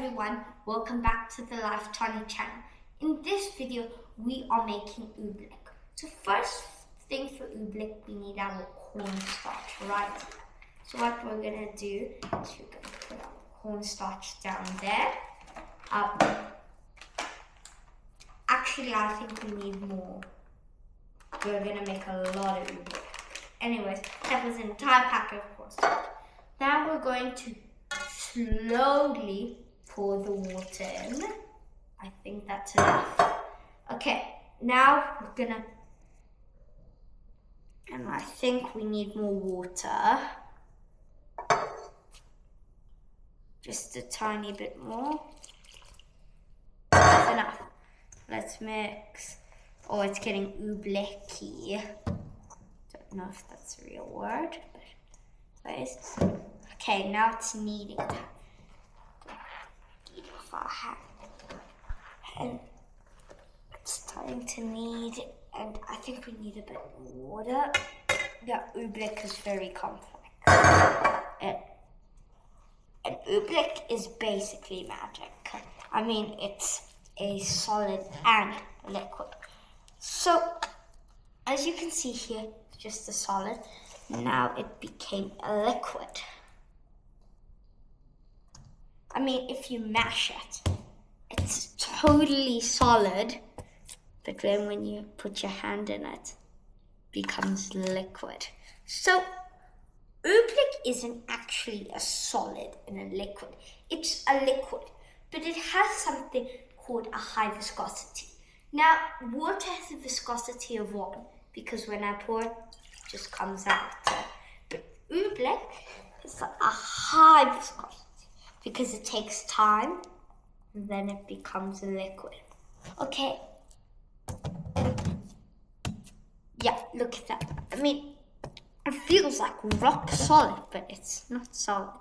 everyone, welcome back to the Life Tony channel. In this video, we are making OOBLECK. So first thing for OOBLECK, we need our cornstarch, right? So what we're gonna do is we're gonna put our cornstarch down there. Actually, I think we need more. We're gonna make a lot of OOBLECK. Anyways, that was an entire pack of cornstarch. Now we're going to slowly pour the water in. I think that's enough. Okay, now we're gonna, and I think we need more water. Just a tiny bit more. That's enough. Let's mix. Oh, it's getting OOBLECky. Don't know if that's a real word, but anyways. Okay, now it's kneading time. Knead with our hand. And it's starting to knead, and I think we need a bit more water. Yeah, OOBLECK is very complex. And OOBLECK is basically magic. I mean, it's a solid and a liquid. So, as you can see here, just a solid. Now it became a liquid. I mean, if you mash it, it's totally solid, but then when you put your hand in it, it becomes liquid. So, OOBLECK isn't actually a solid and a liquid. It's a liquid, but it has something called a high viscosity. Now, water has a viscosity of 1, because when I pour it, it just comes out. But OOBLECK is a high viscosity, because it takes time, and then it becomes a liquid. Okay. Yeah, look at that. I mean, it feels like rock solid, but it's not solid.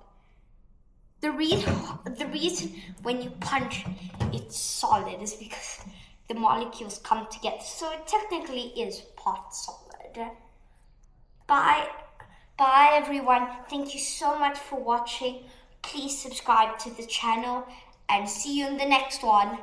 The reason when you punch it's solid is because the molecules come together. So it technically is part solid. Bye everyone. Thank you so much for watching. Please subscribe to the channel and see you in the next one.